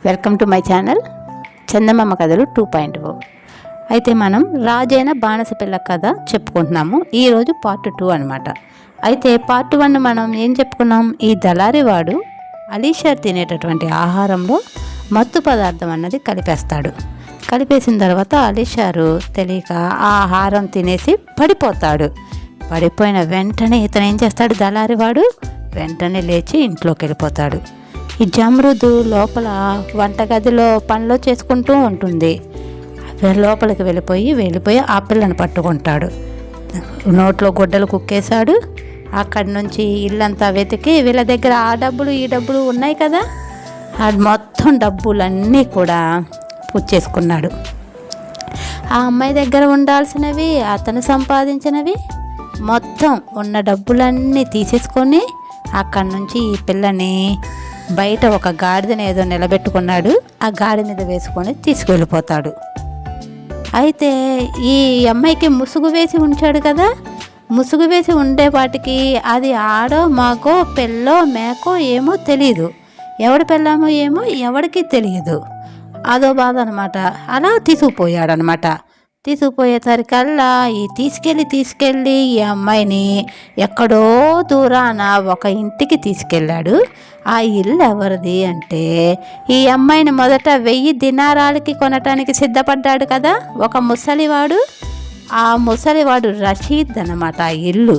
Welcome to my channel చందమామ కథలు 2.0. అయితే మనం రాజైన బాణసపిల్ల కథ చెప్పుకుంటున్నాము. ఈరోజు పార్ట్ 2 అనమాట. అయితే పార్ట్ 1 మనం ఏం చెప్పుకున్నాం, ఈ దళారివాడు అలీషర్ తినేటటువంటి ఆహారంలో మత్తు పదార్థం అన్నది కలిపేస్తాడు. కలిపేసిన తర్వాత అలీషారు తెలియక ఆ ఆహారం తినేసి పడిపోతాడు. పడిపోయిన వెంటనే ఇతను ఏం చేస్తాడు, దళారివాడు వెంటనే లేచి ఇంట్లోకి వెళ్ళిపోతాడు. ఈ జమ్రుదు లోపల వంటగదిలో పనిలో చేసుకుంటూ ఉంటుంది. లోపలికి వెళ్ళిపోయి ఆ పిల్లని పట్టుకుంటాడు. నోట్లో గుడ్డలు కుక్కేశాడు. అక్కడి నుంచి ఇల్లంతా వెతికి వీళ్ళ దగ్గర ఆ డబ్బులు ఈ డబ్బులు ఉన్నాయి కదా, ఆ మొత్తం డబ్బులన్నీ కూడా పుచ్చేసుకున్నాడు. ఆ అమ్మాయి దగ్గర ఉండాల్సినవి, అతను సంపాదించినవి, మొత్తం ఉన్న డబ్బులన్నీ తీసేసుకొని అక్కడి నుంచి ఈ పిల్లని బయట ఒక గాడిదని ఏదో నిలబెట్టుకున్నాడు. ఆ గాడి మీద వేసుకొని తీసుకువెళ్ళిపోతాడు. అయితే ఈ అమ్మాయికి ముసుగు వేసి ఉంచాడు కదా, ముసుగు వేసి ఉండేపాటికి అది ఆడో మగో పిల్లో మేకో ఏమో తెలియదు, ఎవడు పెళ్ళామో ఏమో ఎవడికి తెలియదు. అదో బాధ అనమాట. అలా తీసుకుపోయాడనమాట. తీసుకుపోయేసరికల్లా తీసుకెళ్ళి ఈ అమ్మాయిని ఎక్కడో దూరాన ఒక ఇంటికి తీసుకెళ్ళాడు. ఆ ఇల్లు ఎవరిది అంటే, ఈ అమ్మాయిని మొదట 1000 దినారాలకి కొనటానికి సిద్ధపడ్డాడు కదా ఒక ముసలివాడు. ఆ ముసలివాడు రషీద్ అన్నమాట. ఆ ఇల్లు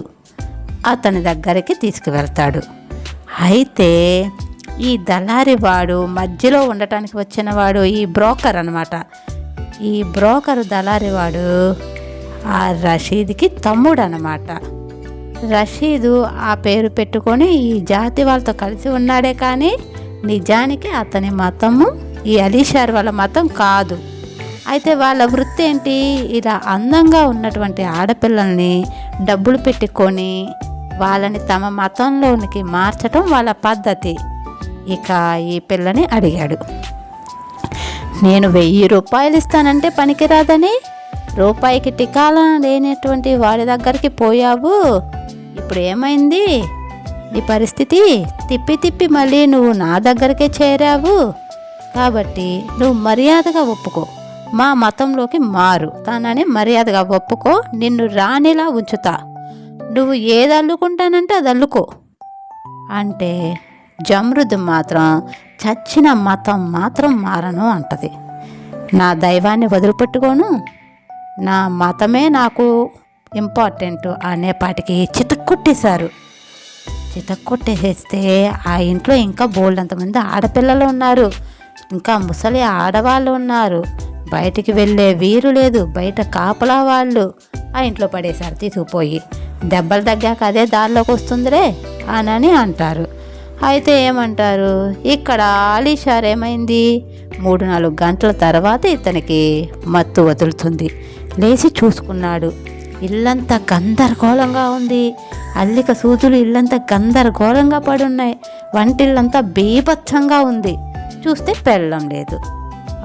అతని దగ్గరికి తీసుకువెళ్తాడు. అయితే ఈ దళారివాడు మధ్యలో ఉండటానికి వచ్చినవాడు ఈ బ్రోకర్ అనమాట. ఈ బ్రోకర్ దళారివాడు ఆ రషీద్కి తమ్ముడు అన్నమాట. రషీదు ఆ పేరు పెట్టుకొని ఈ జాతి వాళ్ళతో కలిసి ఉన్నాడే కానీ నిజానికి అతని మతము ఈ అలీషర్ వాళ్ళ మతం కాదు. అయితే వాళ్ళ వృత్తి ఏంటి, ఇలా అందంగా ఉన్నటువంటి ఆడపిల్లల్ని డబ్బులు పెట్టుకొని వాళ్ళని తమ మతంలోనికి మార్చటం వాళ్ళ పద్ధతి. ఇక ఈ పిల్లని అడిగాడు, నేను 1000 రూపాయలు ఇస్తానంటే పనికిరాదని రూపాయికి టికాలా లేనటువంటి వాడి దగ్గరికి పోయావు. ఇప్పుడు ఏమైంది నీ పరిస్థితి, తిప్పి మళ్ళీ నువ్వు నా దగ్గరికే చేరావు. కాబట్టి నువ్వు మర్యాదగా ఒప్పుకో, మా మతంలోకి మారు తానని మర్యాదగా ఒప్పుకో, నిన్ను రాణిలా ఉంచుతా, నువ్వు ఏది అల్లుకుంటానంటే అది అల్లుకో అంటే జమ్రుద్ మాత్రం చచ్చిన మతం మాత్రం మారను అంటది. నా దైవాన్ని వదిలిపెట్టుకోను, నా మతమే నాకు ఇంపార్టెంట్ అనేపాటికి చితక్కొట్టేశారు. చితక్కొట్టేసేస్తే ఆ ఇంట్లో ఇంకా బోల్డంతమంది ఆడపిల్లలు ఉన్నారు, ఇంకా ముసలి ఆడవాళ్ళు ఉన్నారు, బయటికి వెళ్ళే వీరు లేదు, బయట కాపలా వాళ్ళు ఆ ఇంట్లో పడేశారు తీసుకుపోయి. దెబ్బలు తగ్గాక అదే దారిలోకి వస్తుందిరే అని అంటారు. అయితే ఏమంటారు, ఇక్కడ అలీషర్ ఏమైంది, 3-4 గంటల తర్వాత ఇతనికి మత్తు వదులుతుంది. లేచి చూసుకున్నాడు, ఇల్లంతా గందరగోళంగా ఉంది. అల్లిక సూదులు ఇల్లంతా గందరగోళంగా పడి ఉన్నాయి. వంటిల్లంతా బీభత్సంగా ఉంది. చూస్తే పెళ్ళం లేదు.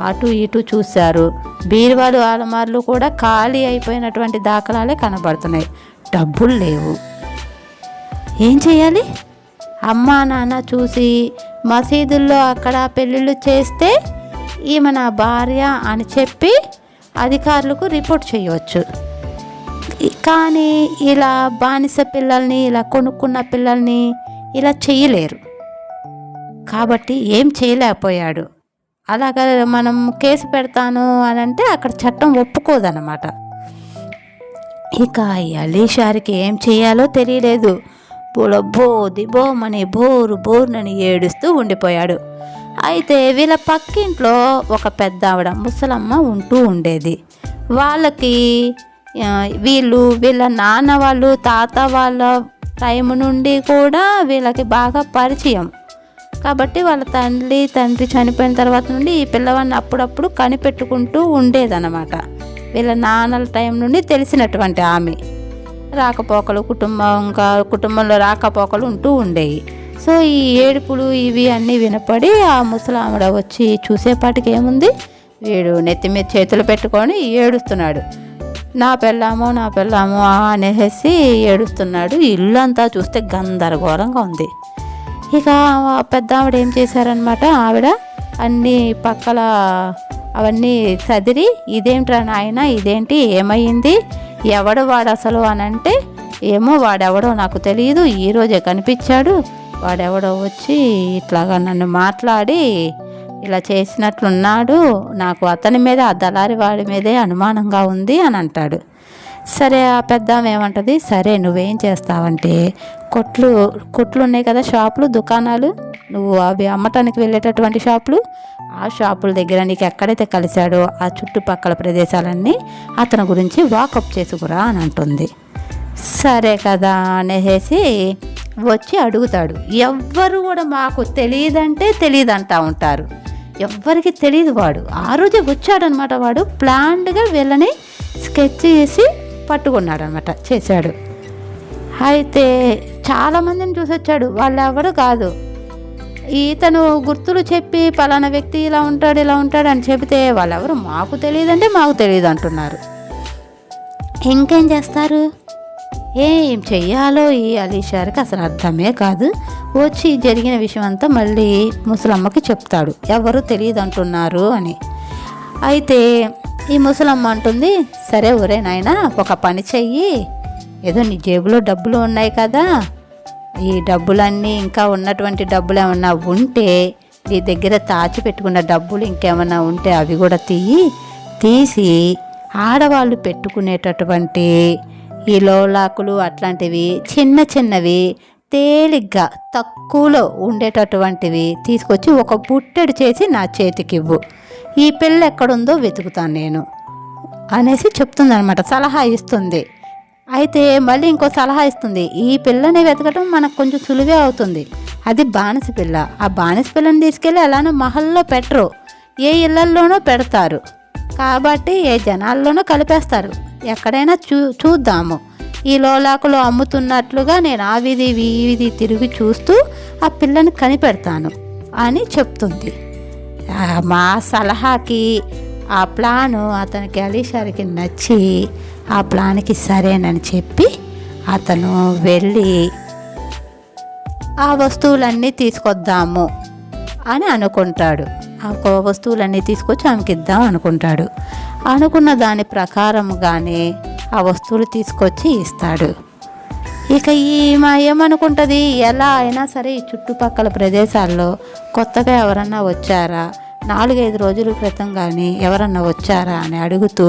అటు ఇటు చూశారు. బీరువాలు అలమార్లు కూడా ఖాళీ అయిపోయినటువంటి దాఖలాలే కనబడుతున్నాయి. డబ్బులు లేవు. ఏం చేయాలి? అమ్మా నాన్న చూసి మసీదుల్లో అక్కడ పెళ్ళిళ్ళు చేస్తే ఈమె నా భార్య అని చెప్పి అధికారులకు రిపోర్ట్ చేయవచ్చు. కానీ ఇలా బానిస పిల్లల్ని, ఇలా కొనుక్కున్న పిల్లల్ని ఇలా చేయలేరు. కాబట్టి ఏం చేయలేకపోయాడు. అలాగా మనం కేసు పెడతాను అని అంటే అక్కడ చట్టం ఒప్పుకోదన్నమాట. ఇక ఈ అలీషర్కి ఏం చేయాలో తెలియలేదు. దిబోమని బోరునని ఏడుస్తూ ఉండిపోయాడు. అయితే వీళ్ళ పక్కింట్లో ఒక పెద్ద ఆవిడ ముసలమ్మ ఉంటూ ఉండేది. వాళ్ళకి వీళ్ళ నాన్న వాళ్ళు తాత వాళ్ళ టైం నుండి కూడా వీళ్ళకి బాగా పరిచయం. కాబట్టి వాళ్ళ తండ్రి చనిపోయిన తర్వాత నుండి ఈ పిల్లవాడిని అప్పుడప్పుడు కనిపెట్టుకుంటూ ఉండేదన్నమాట. వీళ్ళ నాన్నల టైం నుండి తెలిసినటువంటి ఆమె. రాకపోకలు కుటుంబంలో రాకపోకలు ఉంటూ ఉండేవి. సో ఈ ఏడుపులు ఇవి అన్నీ వినపడి ఆ ముసలావిడ వచ్చి చూసేపాటికి ఏముంది, వీడు నెత్తి మీద చేతులు పెట్టుకొని ఏడుస్తున్నాడు. నా పెళ్ళామో అనేసి ఏడుస్తున్నాడు. ఇల్లంతా చూస్తే గందరగోళంగా ఉంది. ఇక పెద్ద ఆవిడ ఏం చేశారనమాట, ఆవిడ అన్నీ పక్కల అవన్నీ చదిరి, ఇదేంట్రా నాయన, ఇదేంటి, ఏమైంది, ఎవడు వాడు అసలు అని అంటే, ఏమో వాడెవడో నాకు తెలియదు, ఈరోజే కనిపించాడు, వాడెవడో వచ్చి ఇట్లాగా నన్ను మాట్లాడి ఇలా చేసినట్లున్నాడు, నాకు అతని మీద, ఆ దళారి వాడి మీదే అనుమానంగా ఉంది అని అంటాడు. సరే ఆ పెద్దామె ఏమంటుంది, సరే నువ్వేం చేస్తావంటే, కొట్లు ఉన్నాయి కదా, షాపులు, దుకాణాలు, నువ్వు అవి అమ్మటానికి వెళ్ళేటటువంటి షాపులు, ఆ షాపుల దగ్గర నీకు ఎక్కడైతే కలిశాడో ఆ చుట్టుపక్కల ప్రదేశాలన్నీ అతని గురించి వాకప్ చేసుకురా అని అంటుంది. సరే కదా అనేసి వచ్చి అడుగుతాడు. ఎవ్వరు కూడా మాకు తెలియదంటే తెలియదు అంటూ ఉంటారు. ఎవ్వరికి తెలియదు. వాడు ఆ రోజే వచ్చాడనమాట. వాడు ప్లాన్డ్గా వీళ్ళని స్కెచ్ చేసి పట్టుకున్నాడు అనమాట, చేశాడు. అయితే చాలామందిని చూసి వచ్చాడు, వాళ్ళు ఎవరు కాదు. ఇతను గుర్తులు చెప్పి పలానా వ్యక్తి ఇలా ఉంటాడు ఇలా ఉంటాడు అని చెబితే వాళ్ళెవరు మాకు తెలియదంటే మాకు తెలియదు అంటున్నారు. ఇంకేం చేస్తారు? ఏం చెయ్యాలో ఈ అలీషార్కి అసలు అర్థమే కాదు. వచ్చి జరిగిన విషయం అంతా మళ్ళీ ముసలమ్మకి చెప్తాడు, ఎవరు తెలియదు అంటున్నారు అని. అయితే ఈ ముసలమ్మ అంటుంది, సరే ఒరే నాయనా, ఒక పని చెయ్యి, ఏదో నీ జేబులో డబ్బులు ఉన్నాయి కదా, ఈ డబ్బులన్నీ ఇంకా ఉన్నటువంటి డబ్బులు ఏమన్నా ఉంటే, నీ దగ్గర దాచిపెట్టుకున్న డబ్బులు ఇంకేమన్నా ఉంటే అవి కూడా తీసి ఆడవాళ్ళు పెట్టుకునేటటువంటి ఈ లోలాకులు అట్లాంటివి చిన్నవి తేలిగ్గా తక్కువలో ఉండేటటువంటివి తీసుకొచ్చి ఒక బుట్టెడు చేసి నా చేతికి ఇవ్వు, ఈ పిల్ల ఎక్కడుందో వెతుకుతాను నేను అనేసి చెప్తుందనమాట, సలహా ఇస్తుంది. అయితే మళ్ళీ ఇంకో సలహా ఇస్తుంది, ఈ పిల్లని వెతకడం మనకు కొంచెం సులువే అవుతుంది, అది బానిస పిల్ల, ఆ బానిస పిల్లని తీసుకెళ్ళి అలానే మహల్లో పెట్టరు, ఏ ఇళ్లల్లోనో పెడతారు, కాబట్టి ఏ జనాల్లోనో కలిపేస్తారు, ఎక్కడైనా చూద్దాము, ఈ లోలాకులు అమ్ముతున్నట్లుగా నేను ఆ వీధి ఈ వీధి తిరిగి చూస్తూ ఆ పిల్లని కనిపెడతాను అని చెప్తుంది. మా సలహాకి ఆ ప్లాను అతనికి అలీషార్కి నచ్చి ఆ ప్లాన్కి సరేనని చెప్పి అతను వెళ్ళి ఆ వస్తువులన్నీ తీసుకొద్దాము అని అనుకుంటాడు. ఆ వస్తువులన్నీ తీసుకొచ్చి ఆమెకి ఇద్దాం అనుకుంటాడు. అనుకున్న దాని ప్రకారంగానే ఆ వస్తువులు తీసుకొచ్చి ఇస్తాడు. ఇక ఈమె ఏమనుకుంటుంది, ఎలా అయినా సరే ఈ చుట్టుపక్కల ప్రదేశాల్లో కొత్తగా ఎవరన్నా వచ్చారా, 4-5 రోజుల క్రితం కానీ ఎవరన్నా వచ్చారా అని అడుగుతూ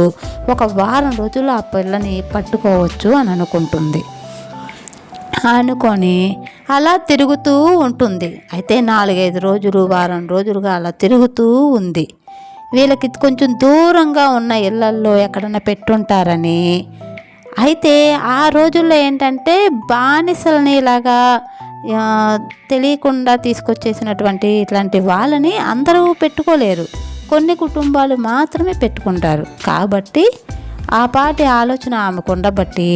ఒక వారం రోజులు ఆ పిల్లని పట్టుకోవచ్చు అని అనుకుంటుంది. అనుకొని అలా తిరుగుతూ ఉంటుంది. అయితే 4-5 రోజులు, వారం రోజులుగా అలా తిరుగుతూ ఉంది. వీళ్ళకి కొంచెం దూరంగా ఉన్న ఇళ్లల్లో ఎక్కడన్నా పెట్టుంటారని. అయితే ఆ రోజుల్లో ఏంటంటే బానిసలని ఇలాగా తెలియకుండా తీసుకొచ్చేసినటువంటి ఇట్లాంటి వాళ్ళని అందరూ పెట్టుకోలేరు, కొన్ని కుటుంబాలు మాత్రమే పెట్టుకుంటారు. కాబట్టి ఆ పాటి ఆలోచన ఆమెకు ఉండబట్టి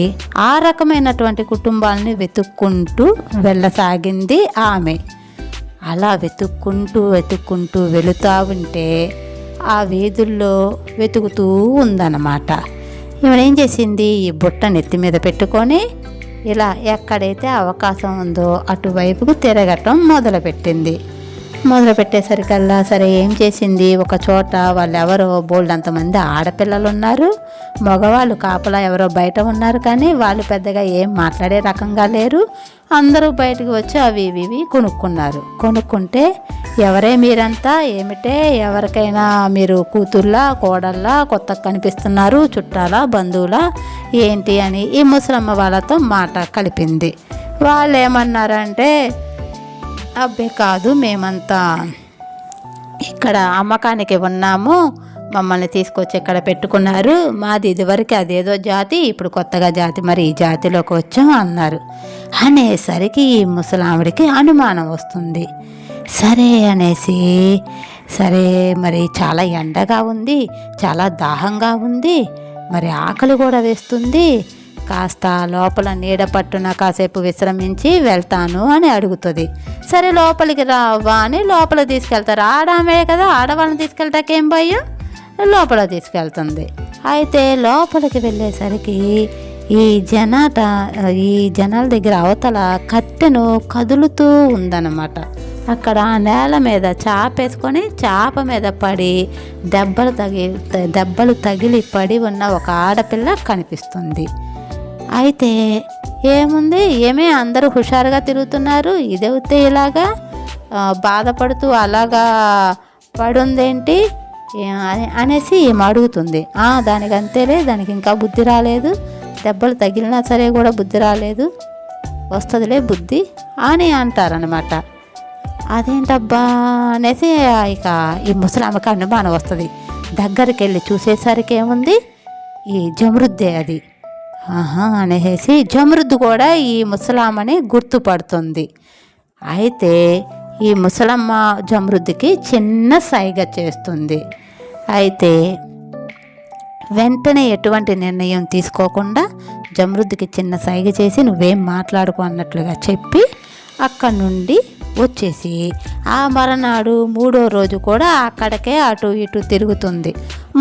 ఆ రకమైనటువంటి కుటుంబాలని వెతుక్కుంటూ వెళ్ళసాగింది ఆమె. అలా వెతుక్కుంటూ వెళుతూ ఉంటే ఆ వీధుల్లో వెతుకుతూ ఉందన్నమాట. ఈమె చేసింది, ఈ బుట్ట నెత్తి మీద పెట్టుకొని ఇలా ఎక్కడైతే అవకాశం ఉందో అటువైపుకు తిరగటం మొదలుపెట్టేసరికల్లా సరే ఏం చేసింది, ఒక చోట వాళ్ళు ఎవరో బోల్డంతమంది ఆడపిల్లలు ఉన్నారు, మగవాళ్ళు కాపలా ఎవరో బయట ఉన్నారు, కానీ వాళ్ళు పెద్దగా ఏం మాట్లాడే రకంగా లేరు. అందరూ బయటకు వచ్చి అవి ఇవి కొనుక్కుంటే, ఎవరే మీరంతా, ఏమిటే, ఎవరికైనా మీరు కూతుర్లా కోడల్లా కొత్తగా కనిపిస్తున్నారు, చుట్టాలా బంధువులా ఏంటి అని ఈ ముసలమ్మ వాళ్ళతో మాట కలిపింది. వాళ్ళు ఏమన్నారంటే, అబ్బే కాదు, మేమంతా ఇక్కడ అమ్మకానికి ఉన్నాము, మమ్మల్ని తీసుకొచ్చి ఇక్కడ పెట్టుకున్నారు, మాది ఇదివరకు అదేదో జాతి, ఇప్పుడు కొత్తగా జాతి, మరి ఈ జాతిలోకి వచ్చాం అన్నారు. అనేసరికి ఈ ముసలావిడికి అనుమానం వస్తుంది. సరే అనేసి, సరే మరి చాలా ఎండగా ఉంది, చాలా దాహంగా ఉంది, మరి ఆకలి కూడా వేస్తుంది, కాస్త లోపల నీడ పట్టున కాసేపు విశ్రమించి వెళ్తాను అని అడుగుతుంది. సరే లోపలికి రావా అని లోపల తీసుకెళ్తారు. ఆడామే కదా, ఆడవాళ్ళని తీసుకెళ్తాకేం భయం, లోపల తీసుకెళ్తుంది. అయితే లోపలికి వెళ్ళేసరికి ఈ జనాట ఈ జనాల దగ్గర అవతల కట్టెను కదులుతూ ఉందన్నమాట. అక్కడ నేల మీద చాపేసుకొని చాప మీద పడి దెబ్బలు తగిలి పడి ఉన్న ఒక ఆడపిల్ల కనిపిస్తుంది. అయితే ఏముంది, ఏమే అందరూ హుషారుగా తిరుగుతున్నారు, ఇదైతే ఇలాగా బాధపడుతూ అలాగా పడుందేంటి అనేసి ఏం అడుగుతుంది. దానికి అంతేలే, దానికి ఇంకా బుద్ధి రాలేదు, దెబ్బలు తగిలినా సరే కూడా బుద్ధి రాలేదు, వస్తుందిలే బుద్ధి అని అంటారనమాట. అదేంటబ్బా అనేసి ఇక ఈ ముసలామెకు అనుమానం వస్తుంది. దగ్గరికి వెళ్ళి చూసేసరికి ఏముంది, ఈ జమరుద్దే అది. అనేసి జమరుద్దు కూడా ఈ ముసలామని గుర్తుపడుతుంది. అయితే ఈ ముసలమ్మ జమరుద్దుకి చిన్న సైగ చేస్తుంది. అయితే వెంటనే ఎటువంటి నిర్ణయం తీసుకోకుండా జమరుద్దుకి చిన్న సైగ చేసి నువ్వేం మాట్లాడుకో అన్నట్లుగా చెప్పి అక్కడి నుండి వచ్చేసి ఆ మరనాడు 3వ రోజు కూడా అక్కడికే అటు ఇటు తిరుగుతుంది.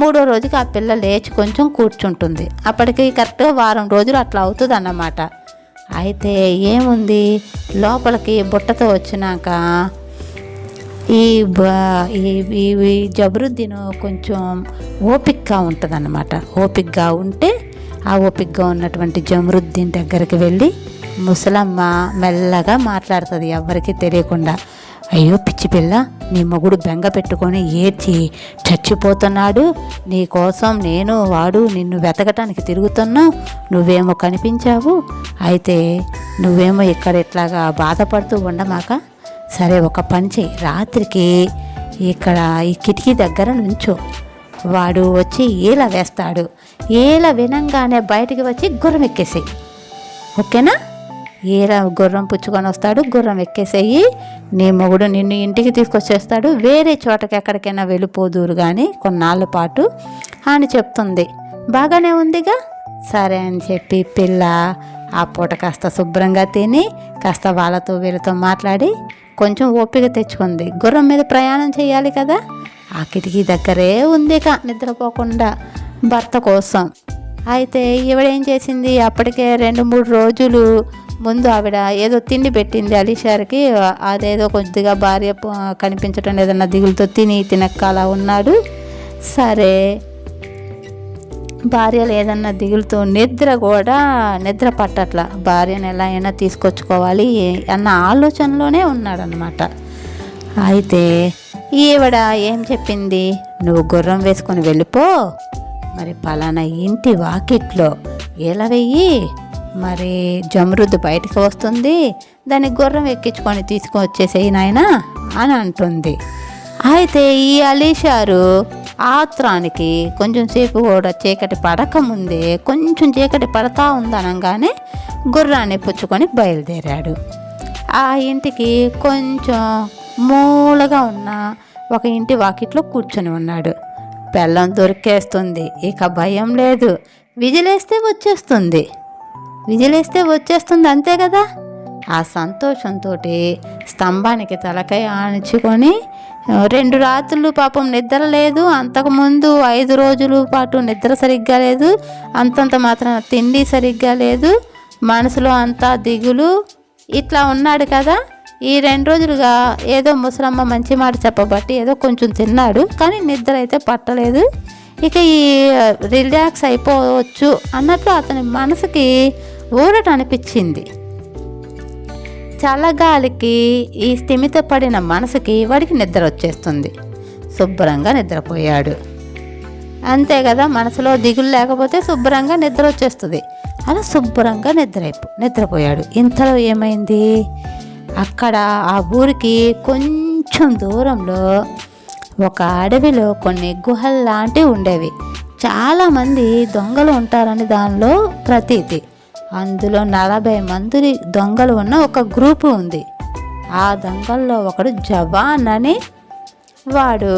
3వ రోజుకి ఆ పిల్ల లేచి కొంచెం కూర్చుంటుంది. అప్పటికి కరెక్ట్గా వారం రోజులు అట్లా అవుతుంది అన్నమాట. అయితే ఏముంది, లోపలికి బుట్టతో వచ్చినాక ఈ జబరుద్దీన్ కొంచెం ఓపికగా ఉంటుంది అన్నమాట. ఓపికగా ఉంటే ఆ ఓపికగా ఉన్నటువంటి జమరుద్దీన్ దగ్గరికి వెళ్ళి ముసలమ్మ మెల్లగా మాట్లాడుతుంది ఎవరికి తెలియకుండా. అయ్యో పిచ్చి పిల్ల, నీ మొగుడు బెంగ పెట్టుకొని ఏడ్చి చచ్చిపోతున్నాడు, నీ కోసం నేను వాడు నిన్ను వెతకటానికి తిరుగుతున్నావు, నువ్వేమో కనిపించావు, అయితే నువ్వేమో ఇక్కడ ఇట్లాగా బాధపడుతూ ఉండమాక, సరే ఒక పని చెయ్యి, రాత్రికి ఇక్కడ ఈ కిటికీ దగ్గర నుంచో, వాడు వచ్చి ఈల వేస్తాడు, ఈల వినంగానే బయటికి వచ్చి గుర్రం ఎక్కేసేయి, ఓకేనా? ఈల గుర్రం పుచ్చుకొని వస్తాడు, గుర్రం ఎక్కేసేయి, నీ మొగుడు నిన్ను ఇంటికి తీసుకొచ్చేస్తాడు, వేరే చోటకి ఎక్కడికైనా వెళ్ళిపోదురు కానీ కొన్నాళ్ళ పాటు అని చెప్తుంది. బాగానే ఉందిగా, సరే అని చెప్పి పిల్ల ఆ పూట కాస్త శుభ్రంగా తిని కాస్త వాళ్ళతో వీళ్ళతో మాట్లాడి కొంచెం ఓపిక తెచ్చుకుంది. గుర్రం మీద ప్రయాణం చేయాలి కదా, ఆ కిటికీ దగ్గరే ఉంది నిద్రపోకుండా భర్త కోసం. అయితే ఈవిడేం చేసింది, అప్పటికే 2-3 రోజులు ముందు ఆవిడ ఏదో తిండి పెట్టింది అలీషార్కి. అదేదో కొద్దిగా భార్య కనిపించడం ఏదన్నా దిగులుతో తినక్క అలా ఉన్నాడు. సరే భార్యలు ఏదన్నా దిగులుతో నిద్ర పట్టట్ల, భార్యను ఎలా అయినా తీసుకొచ్చుకోవాలి అన్న ఆలోచనలోనే ఉన్నాడనమాట. అయితే ఈవిడ ఏం చెప్పింది, నువ్వు గుర్రం వేసుకొని వెళ్ళిపో, మరి పలానా ఇంటి వాకిట్లో ఎలా వెయ్యి, మరి జమరుద్దు బయటకు వస్తుంది, దాన్ని గుర్రం ఎక్కించుకొని తీసుకొచ్చేసేయి నాయనా అని అంటుంది. అయితే ఈ అలీషారు ఆత్రానికి కొంచెం సేపు కూడా చీకటి పడకముందే కొంచెం చీకటి పడతా ఉందనగానే గుర్రాన్ని పుచ్చుకొని బయలుదేరాడు. ఆ ఇంటికి కొంచెం మూలగా ఉన్న ఒక ఇంటి వాకిట్లో కూర్చొని ఉన్నాడు. బెల్లం దొరికేస్తుంది, ఇక భయం లేదు, విజిలేస్తే వచ్చేస్తుంది అంతే కదా. ఆ సంతోషంతో స్తంభానికి తలకాయ ఆనించుకొని 2 రాత్రులు పాపం నిద్ర లేదు, అంతకుముందు 5 రోజుల పాటు నిద్ర సరిగ్గా లేదు, అంతంత మాత్రం తిండి సరిగ్గా లేదు, మనసులో అంతా దిగులు, ఇట్లా ఉన్నాడు కదా. ఈ 2 రోజులుగా ఏదో ముసలమ్మ మంచి మాట చెప్పబట్టి ఏదో కొంచెం తిన్నాడు, కానీ నిద్ర అయితే పట్టలేదు. ఇక ఈ రిలాక్స్ అయిపోవచ్చు అన్నట్లు అతని మనసుకి ఊరట అనిపించింది. చల్లగాలికి ఈ స్థిమిత పడిన మనసుకి వాడికి నిద్ర వచ్చేస్తుంది. శుభ్రంగా నిద్రపోయాడు. అంతే కదా, మనసులో దిగులు లేకపోతే శుభ్రంగా నిద్ర వచ్చేస్తుంది. అలా శుభ్రంగా నిద్రపోయాడు. ఇంతలో ఏమైంది, అక్కడ ఆ ఊరికి కొంచెం దూరంలో ఒక అడవిలో కొన్ని గుహలు లాంటివి ఉండేవి. చాలామంది దొంగలు ఉంటారని దానిలో ప్రతీతి. అందులో 40 మంది దొంగలు ఉన్న ఒక గ్రూపు ఉంది. ఆ దొంగల్లో ఒకడు జవాన్ అని, వాడు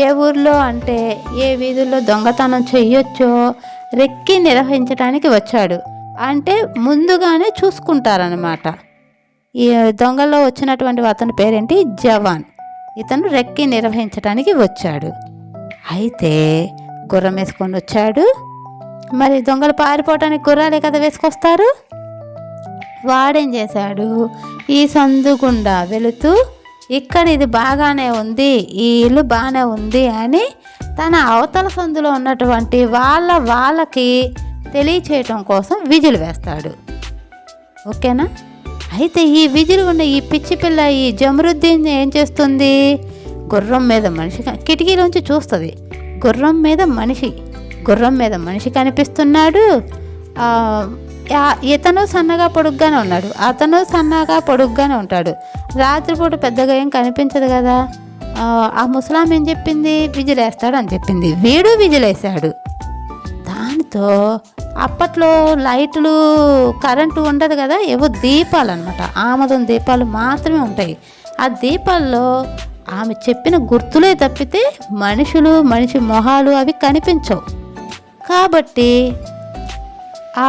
ఏ ఊర్లో అంటే ఏ వీధుల్లో దొంగతనం చెయ్యొచ్చో రెక్కి నిర్వహించడానికి వచ్చాడు. అంటే ముందుగానే చూసుకుంటారనమాట. ఈ దొంగల్లో వచ్చినటువంటి అతని పేరేంటి, జవాన్. ఇతను రెక్కి నిర్వహించడానికి వచ్చాడు. అయితే గుర్రం వేసుకొని వచ్చాడు. మరి దొంగలు పారిపోవటానికి గుర్రాలే కదా వేసుకొస్తారు. వాడేం చేశాడు, ఈ సందు గుండా వెళుతూ ఇక్కడ ఇది బాగానే ఉంది, ఈ ఇల్లు బాగానే ఉంది అని తన అవతల సందులో ఉన్నటువంటి వాళ్ళకి తెలియచేయటం కోసం విజిల్ వేస్తాడు. ఓకేనా? అయితే ఈ విజిల్ ఉన్న ఈ పిచ్చి పిల్ల ఈ జమరుద్దీన్ ఏం చేస్తుంది, గుర్రం మీద మనిషి కిటికీలోంచి చూస్తుంది. గుర్రం మీద మనిషి కనిపిస్తున్నాడు. ఇతను సన్నగా పొడుగ్గానే ఉన్నాడు, అతను సన్నగా పొడుగ్గానే ఉంటాడు. రాత్రిపూట పెద్దగా ఏం కనిపించదు కదా. ఆ ముసలాం ఏం చెప్పింది, విజిలేస్తాడు అని చెప్పింది. వీడు విజిలేశాడు. దాంతో అప్పట్లో లైట్లు కరెంటు ఉండదు కదా, ఏవో దీపాలు అనమాట, ఆమదం దీపాలు మాత్రమే ఉంటాయి. ఆ దీపాల్లో ఆమె చెప్పిన గుర్తులే తప్పితే మనిషి మొహాలు అవి కనిపించవు. కాబట్టి ఆ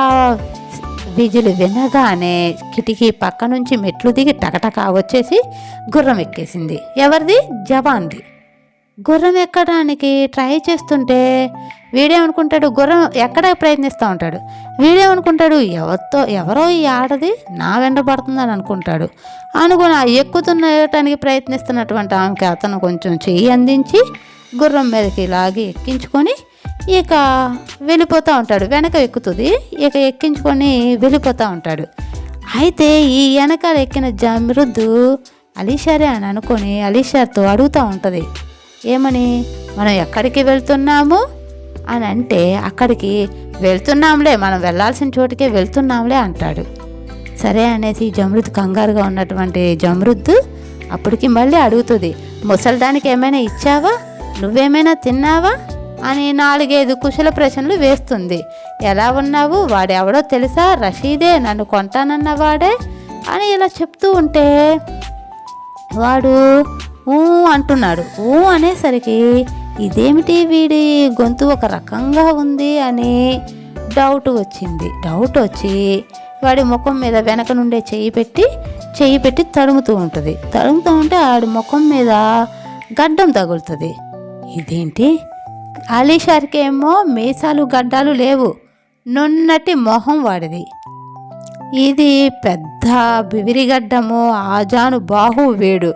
విజిల్ వినగానే కిటికీ పక్క నుంచి మెట్లు దిగి టకటకా వచ్చేసి గుర్రం ఎక్కేసింది. ఎవరిది? జవాన్ది. గుర్రం ఎక్కడానికి ట్రై చేస్తుంటే వీడేమనుకుంటాడు, గుర్రం ఎక్కడ ప్రయత్నిస్తూ ఉంటాడు. వీడేమనుకుంటాడు, ఎవరో ఈ ఆడది నా వెంట పడుతుందని అనుకుంటాడు. అనుకుని ఆ ఎక్కుతున్నటానికి ప్రయత్నిస్తున్నటువంటి ఆమెకి అతను కొంచెం చెయ్యి అందించి గుర్రం మీదకి లాగి ఎక్కించుకొని ఇక వెళ్ళిపోతూ ఉంటాడు. వెనక ఎక్కుతుంది, ఇక ఎక్కించుకొని వెళ్ళిపోతూ ఉంటాడు. అయితే ఈ వెనకాల ఎక్కిన జమరుద్దు అలీషారే అని అనుకొని అలీషాతో అడుగుతూ ఉంటుంది, ఏమని, మనం ఎక్కడికి వెళ్తున్నాము అని అంటే, అక్కడికి వెళ్తున్నాంలే, మనం వెళ్ళాల్సిన చోటుకే వెళ్తున్నాంలే అంటాడు. సరే అనేసి జమరుద్ కంగారుగా ఉన్నటువంటి జమరుద్దు అప్పటికి మళ్ళీ అడుగుతుంది, ముసలిదానికి ఏమైనా ఇచ్చావా, నువ్వేమైనా తిన్నావా అని 4-5 కుశల ప్రశ్నలు వేస్తుంది. ఎలా ఉన్నావు, వాడెవడో తెలుసా, రషీదే, నన్ను కొంటానన్నవాడే అని ఇలా చెప్తూ ఉంటే వాడు అంటున్నాడు. అనేసరికి ఇదేమిటి వీడి గొంతు ఒక రకంగా ఉంది అని డౌట్ వచ్చి వాడి ముఖం మీద వెనక నుండే చెయ్యి పెట్టి తడుముతూ ఉంటుంది. తడుముతూ ఉంటే ఆడి ముఖం మీద గడ్డం తగులుతుంది. ఇదేంటి, అలీషార్కి ఏమో మీసాలు గడ్డాలు లేవు, నున్నటి మొహం వాడిది. ఇది పెద్ద బివిరిగడ్డము, ఆజాను బాహు వేడు.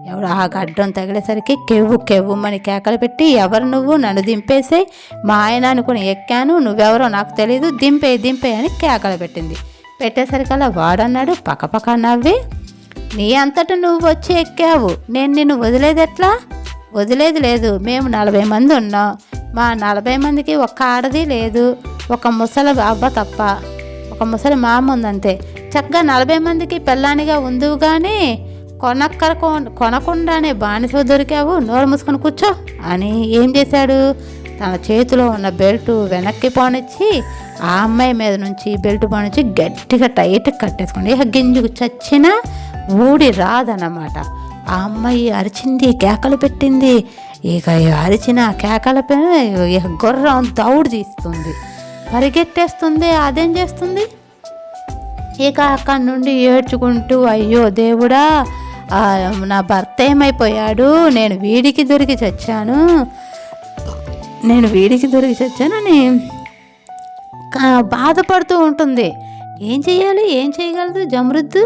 ఎవడు ఆ గడ్డం తగిలేసరికి కెవ్వుమని కేకలు పెట్టి, ఎవరు నువ్వు, నన్ను దింపేసే, మా ఆయన అనుకుని ఎక్కాను, నువ్వెవరో నాకు తెలీదు, దింపే అని కేకలు పెట్టేసరికల్లా వాడన్నాడు పక్కపక్క నవ్వి, నీ అంతటా నువ్వు వచ్చి ఎక్కావు, నేను నిన్ను వదిలేది లేదు. మేము 40 మంది ఉన్నాం, మా 40 మందికి ఒక్క ఆడది లేదు, ఒక ముసలి అవ్వ తప్ప, ఒక ముసలి మామ ఉందంతే. చక్కగా 40 మందికి పెళ్ళానిగా ఉందివు కానీ కొనకుండానే బానిస దొరికావు, నోరు మూసుకొని కూర్చో అని ఏం చేశాడు, తన చేతిలో ఉన్న బెల్ట్ వెనక్కి పోనిచ్చి ఆ అమ్మాయి మీద నుంచి బెల్ట్ పోనిచ్చి గట్టిగా టైట్ కట్టేసుకోండి. ఇక గింజుకు చచ్చినా ఊడి రాదన్నమాట. ఆ అమ్మాయి అరిచింది, కేకలు పెట్టింది. ఇక అరిచిన కేకల పైన ఇక గుర్రం దౌడు తీస్తుంది, పరిగెట్టేస్తుంది. అదేం చేస్తుంది, ఇక అక్కడి నుండి ఏడ్చుకుంటూ, అయ్యో దేవుడా, నా భర్త ఏమైపోయాడు, నేను వీడికి దొరికి చచ్చానని బాధపడుతూ ఉంటుంది. ఏం చేయగలదు జమరుద్దు?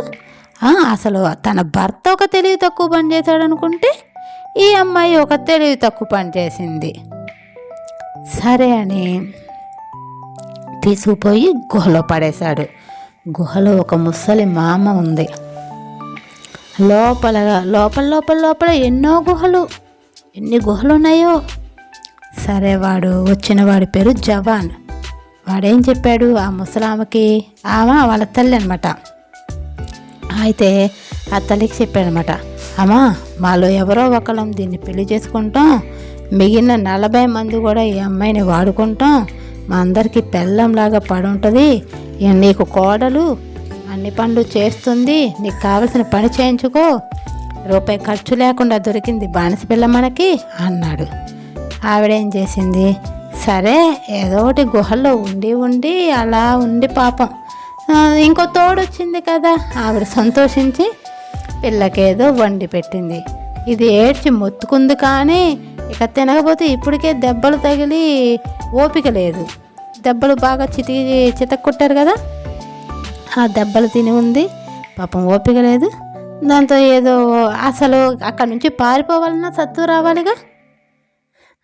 అసలు తన భర్త ఒక తెలివి తక్కువ పని చేశాడు అనుకుంటే ఈ అమ్మాయి ఒక తెలివి తక్కువ పని చేసింది. సరే అని తీసుకుపోయి గుహలో పడేశాడు. గుహలో ఒక ముసలి మామ ఉంది. లోపల ఎన్ని గుహలు ఉన్నాయో. సరే, వచ్చిన వాడి పేరు జవాన్. వాడేం చెప్పాడు ఆ ముసలామకి, ఆమె వాళ్ళ తల్లి అనమాట. అయితే ఆ తల్లికి చెప్పాడనమాట, అమ్మా, మాలో ఎవరో ఒకళ్ళం దీన్ని పెళ్లి చేసుకుంటాం, మిగిలిన 40 మంది కూడా ఈ అమ్మాయిని వాడుకుంటాం, మా అందరికీ పెళ్ళంలాగా పడుంటుంది, నీకు కోడలు అన్ని పనులు చేస్తుంది, నీకు కావలసిన పని చేయించుకో, రూపాయి ఖర్చు లేకుండా దొరికింది బానిస పిల్ల మనకి అన్నాడు. ఆవిడేం చేసింది, సరే ఏదో ఒకటి గుహల్లో ఉండి అలా ఉండి పాపం ఇంకో తోడొచ్చింది కదా, ఆవిడ సంతోషించి పిల్లకేదో వండి పెట్టింది. ఇది ఏడ్చి మొత్తుకుంది, కానీ ఇక తినకపోతే ఇప్పటికే దెబ్బలు తగిలి ఓపిక లేదు. దెబ్బలు బాగా చితక్కొట్టారు కదా, ఆ దెబ్బలు తిని ఉంది. పాపం ఓపిక లేదు. దాంతో ఏదో అసలు అక్కడి నుంచి పారిపోవాలన్నా సత్తు రావాలిగా.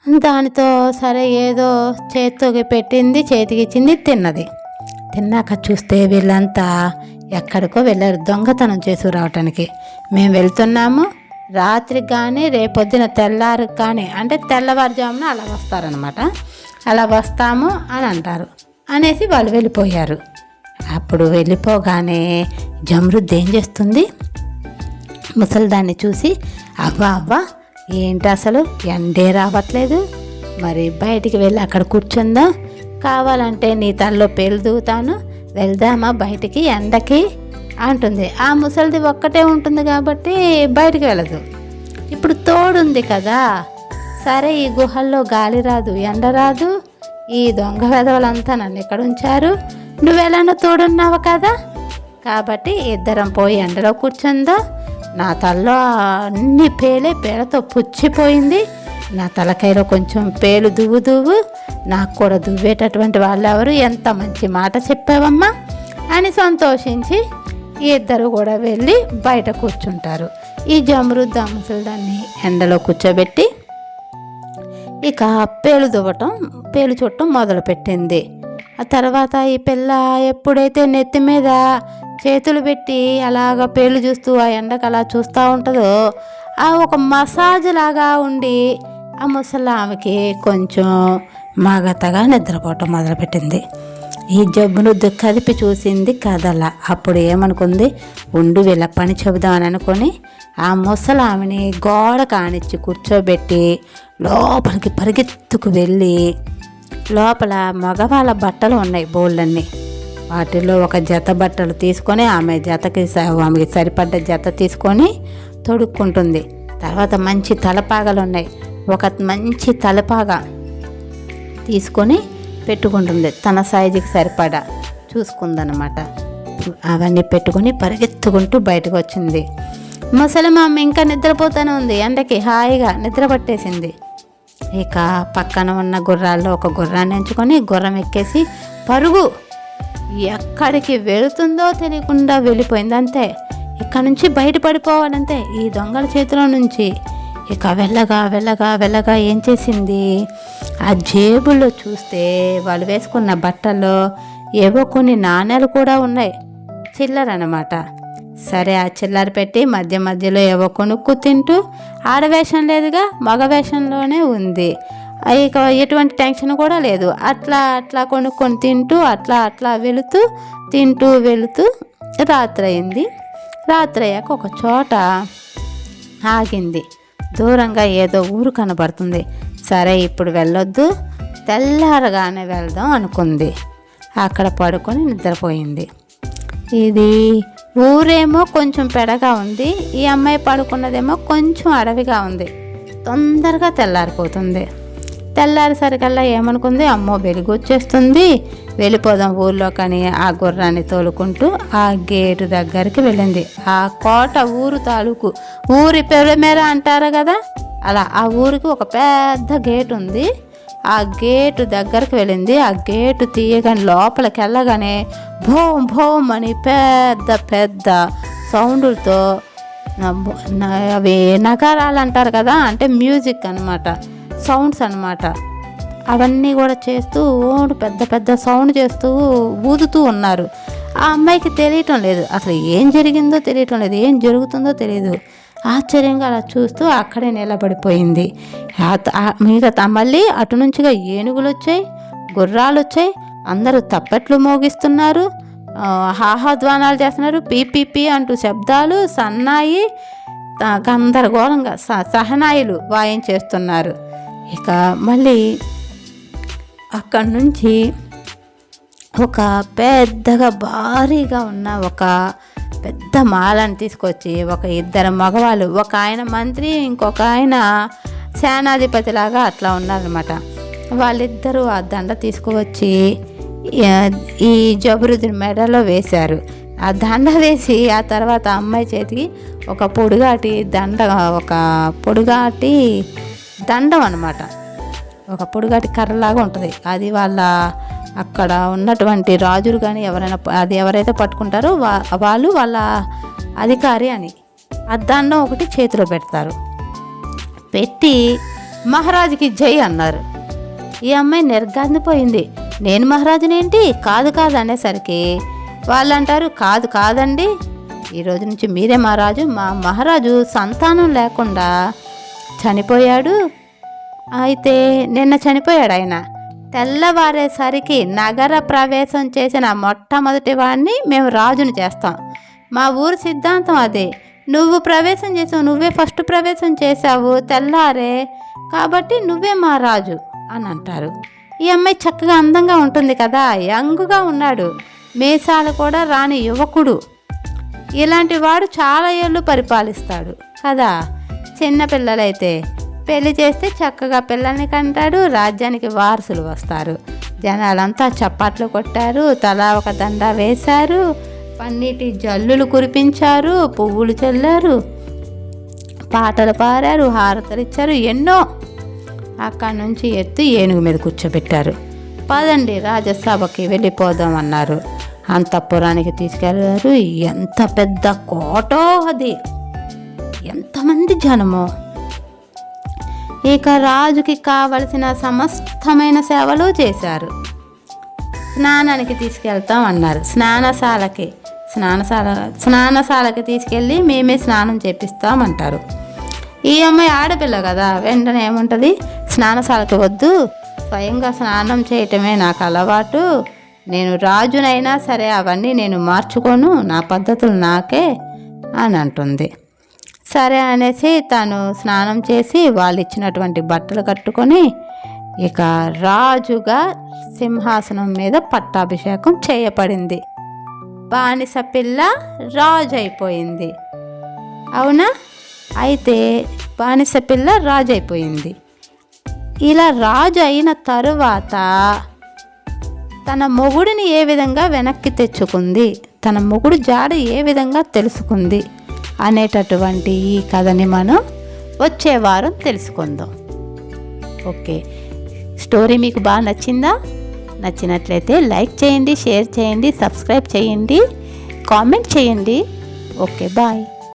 దానితో సరే ఏదో చేతికి పెట్టింది, చేతికి ఇచ్చింది, తిన్నది. తిన్నాక చూస్తే వీళ్ళంతా ఎక్కడికో వెళ్ళారు దొంగతనం చేసి రావటానికి. మేము వెళ్తున్నాము, రాత్రికి కానీ రేపొద్దున తెల్లారికి కానీ, అంటే తెల్లవారుజామున అలా వస్తారనమాట. అలా వస్తాము అని అంటారు అనేసి వాళ్ళు వెళ్ళిపోయారు. అప్పుడు వెళ్ళిపోగానే జమరుద్ ఏం చేస్తుంది, ముసలిదాన్ని చూసి అవ్వా అవ్వా ఏంటి అసలు ఎండే రావట్లేదు, మరి బయటికి వెళ్ళి అక్కడ కూర్చుందా, కావాలంటే నీ తల్లో పేలు దూతాను, వెళ్దామా బయటికి ఎండకి అంటుంది. ఆ ముసలిది ఒక్కటే ఉంటుంది కాబట్టి బయటికి వెళ్ళదు. ఇప్పుడు తోడుంది కదా, సరే ఈ గుహల్లో గాలి రాదు, ఎండ రాదు, ఈ దొంగ వెధవలంతా నన్ను ఇక్కడ ఉంచారు, నువ్వెలానో తోడున్నావు కదా, కాబట్టి ఇద్దరం పోయి ఎండలో కూర్చుందా, నా తలలో అన్ని పేలతో పుచ్చిపోయింది, నా తలకాయలో కొంచెం పేలు దువ్వు, నాకు కూడా దువ్వేటటువంటి వాళ్ళు ఎవరు, ఎంత మంచి మాట చెప్పావమ్మా అని సంతోషించి ఇద్దరు కూడా వెళ్ళి బయట కూర్చుంటారు. ఈ జమరుద్ ముసలిదాన్ని ఎండలో కూర్చోబెట్టి ఇక పేలు చుట్టం మొదలుపెట్టింది. ఆ తర్వాత ఈ పిల్ల ఎప్పుడైతే నెత్తి మీద చేతులు పెట్టి అలాగ పేలు చూస్తూ ఆ ఎండకు అలా చూస్తూ ఉంటుందో, ఆ ఒక మసాజ్ లాగా ఉండి ఆ ముసలి ఆమెకి కొంచెం మగతగా నిద్రపోవటం మొదలుపెట్టింది. ఈ జబ్బును కదిపి చూసింది కదల. అప్పుడు ఏమనుకుంది, ఉండు వీళ్ళ పని చెబుదామని అనుకొని ఆ ముసలి ఆమెని గోడ కానిచ్చి కూర్చోబెట్టి లోపలికి పరిగెత్తుకు వెళ్ళి, లోపల మగవాళ్ళ బట్టలు ఉన్నాయి బోళ్ళన్నీ, వాటిల్లో ఒక జత బట్టలు తీసుకొని ఆమెకి సరిపడ్డ జత తీసుకొని తొడుక్కుంటుంది. తర్వాత మంచి తలపాగలు ఉన్నాయి, ఒక మంచి తలపాగా తీసుకొని పెట్టుకుంటుంది, తన సైజుకి సరిపడా చూసుకుందనమాట. అవన్నీ పెట్టుకొని పరిగెత్తుకుంటూ బయటకు వచ్చింది. ముసలిమామ ఇంకా నిద్రపోతూనే ఉంది, ఎండకి హాయిగా నిద్ర పట్టేసింది. ఇక పక్కన ఉన్న గుర్రాల్లో ఒక గుర్రాన్ని ఎంచుకొని గుర్రం ఎక్కేసి పరుగు, ఎక్కడికి వెళుతుందో తెలియకుండా వెళ్ళిపోయింది. అంతే, ఇక్కడ నుంచి బయటపడిపోవాలంతే ఈ దొంగల చేతిలో నుంచి. ఇక వెళ్ళగా ఏం చేసింది, ఆ జేబుల్లో చూస్తే వాళ్ళు వేసుకున్న బట్టల్లో ఏవో కొన్ని నాణ్యాలు కూడా ఉన్నాయి, చిల్లర అన్నమాట. సరే ఆ చిల్లర పెట్టి మధ్యలో ఏవో కొనుక్కు తింటూ, ఆడవేషం లేదుగా, మగ వేషంలోనే ఉంది. ఇక ఎటువంటి టెన్షన్ కూడా లేదు. అట్లా కొనుక్కొని తింటూ అట్లా వెళుతూ రాత్రి అయింది. రాత్రి అయ్యాక ఒక చోట ఆగింది. దూరంగా ఏదో ఊరు కనబడుతుంది. సరే ఇప్పుడు వెళ్ళొద్దు, తెల్లారగానే వెళ్దాం అనుకుంది. అక్కడ పడుకొని నిద్రపోయింది. ఇది ఊరేమో కొంచెం పెడగా ఉంది, ఈ అమ్మాయి పడుకున్నదేమో కొంచెం అడవిగా ఉంది. తొందరగా తెల్లారిపోతుంది. తెల్లారిసరికల్లా ఏమనుకుంది, అమ్మో వెలుగు వచ్చేస్తుంది, వెళ్ళిపోదాం ఊర్లో కానీ ఆ గుర్రాన్ని తోలుకుంటూ ఆ గేటు దగ్గరికి వెళ్ళింది. ఆ కోట ఊరు తాలూకు, ఊరి పెరమేర అంటారు కదా, అలా ఆ ఊరికి ఒక పెద్ద గేటు ఉంది. ఆ గేటు దగ్గరికి వెళ్ళింది. ఆ గేటు తీయగానే లోపలికి వెళ్ళగానే భోం అని పెద్ద సౌండ్లతో, అవి నగారాలు అంటారు కదా, అంటే మ్యూజిక్ అనమాట, సౌండ్స్ అనమాట. అవన్నీ కూడా చేస్తూ పెద్ద సౌండ్ చేస్తూ ఊదుతూ ఉన్నారు. ఆ అమ్మాయికి తెలియటం లేదు, అసలు ఏం జరిగిందో తెలియటం లేదు, ఏం జరుగుతుందో తెలియదు. ఆశ్చర్యంగా అలా చూస్తూ అక్కడే నిలబడిపోయింది. మిగతా మళ్ళీ అటు నుంచిగా ఏనుగులు వచ్చాయి, గుర్రాలు వచ్చాయి, అందరూ తప్పట్లు మోగిస్తున్నారు, హాహాధ్వానాలు చేస్తున్నారు, పీ అంటూ శబ్దాలు, సన్నాయి, గందరగోళంగా సహనాయిలు వాయించేస్తున్నారు. ఇక మళ్ళీ అక్కడి నుంచి ఒక పెద్దగా భారీగా ఉన్న ఒక పెద్ద మాలను తీసుకొచ్చి ఒక ఇద్దరు మగవాళ్ళు, ఒక ఆయన మంత్రి, ఇంకొక ఆయన సేనాధిపతిలాగా అట్లా ఉన్నారనమాట. వాళ్ళిద్దరూ ఆ దండ తీసుకువచ్చి ఈ జబరుద్దీన్ మెడలో వేశారు. ఆ దండ వేసి ఆ తర్వాత అమ్మాయి చేతికి ఒక పొడుగాటి దండం అనమాట, ఒక పొడుగాటి కర్రలాగా ఉంటుంది. అది వాళ్ళ అక్కడ ఉన్నటువంటి రాజులు కానీ ఎవరైతే పట్టుకుంటారో వాళ్ళు వాళ్ళ అధికారి అని అద్దండం ఒకటి చేతిలో పెడతారు. పెట్టి మహారాజుకి జై అన్నారు. ఈ అమ్మాయి నిర్గాంధిపోయింది. నేను మహారాజునేంటి, కాదు అనేసరికి వాళ్ళు అంటారు, కాదండి, ఈరోజు నుంచి మీరే మహారాజు. మా మహారాజు సంతానం లేకుండా చనిపోయాడు. అయితే నిన్న చనిపోయాడు ఆయన. తెల్లవారేసరికి నగర ప్రవేశం చేసిన మొట్టమొదటి వాడిని మేము రాజుని చేస్తాం. మా ఊరు సిద్ధాంతం అదే. నువ్వు ప్రవేశం చేసావు, నువ్వే ఫస్ట్ ప్రవేశం చేసావు తెల్లారే, కాబట్టి నువ్వే మా రాజు అని అంటారు. ఈ అమ్మాయి చక్కగా అందంగా ఉంటుంది కదా, యంగ్గా ఉన్నాడు, మీసాలు కూడా రాని యువకుడు. ఇలాంటి వాడు చాలా ఏళ్ళు పరిపాలిస్తాడు కదా. చిన్నపిల్లలైతే పెళ్లి చేస్తే చక్కగా పిల్లల్ని కంటాడు, రాజ్యానికి వారసులు వస్తారు. జనాలంతా చప్పట్లు కొట్టారు, తలా ఒక దండ వేశారు, పన్నీటి జల్లులు కురిపించారు, పువ్వులు చల్లారు, పాటలు పాడారు, హారతలు ఇచ్చారు, ఎన్నో. అక్కడి నుంచి ఏనుగు మీద కూర్చోబెట్టారు. పదండి రాజసభకి వెళ్ళిపోదాం అన్నారు. అంతఃపురానికి తీసుకెళ్లారు. ఎంత పెద్ద కోటో అది, ఎంతమంది జనమో. ఇక రాజుకి కావలసిన సమస్తమైన సేవలు చేశారు. స్నానానికి తీసుకెళ్తాం అన్నారు. స్నానశాలకి తీసుకెళ్ళి మేమే స్నానం చేపిస్తామంటారు. ఈ అమ్మాయి ఆడపిల్ల కదా, వెంటనే ఏముంటుంది, స్నానశాలకి వద్దు, స్వయంగా స్నానం చేయటమే నాకు అలవాటు, నేను రాజునైనా సరే అవన్నీ నేను మార్చుకోను, నా పద్ధతులు నాకే అని అంటుంది. సరే అనేసి తను స్నానం చేసి వాళ్ళు ఇచ్చినటువంటి బట్టలు కట్టుకొని ఇక రాజుగా సింహాసనం మీద పట్టాభిషేకం చేయబడింది. బానిస పిల్ల రాజు అయిపోయింది. అవునా? అయితే బానిస పిల్ల రాజు అయిపోయింది. ఇలా రాజు అయిన తరువాత తన మొగుడిని ఏ విధంగా వెనక్కి తెచ్చుకుంది, తన మొగుడు జాడ ఏ విధంగా తెలుసుకుంది అనేటటువంటి ఈ కథని మనం వచ్చే వారం తెలుసుకుందాం. ఓకే, స్టోరీ మీకు బాగా నచ్చిందా? నచ్చినట్లయితే లైక్ చేయండి, షేర్ చేయండి, సబ్స్క్రైబ్ చేయండి, కామెంట్ చేయండి. Okay, bye.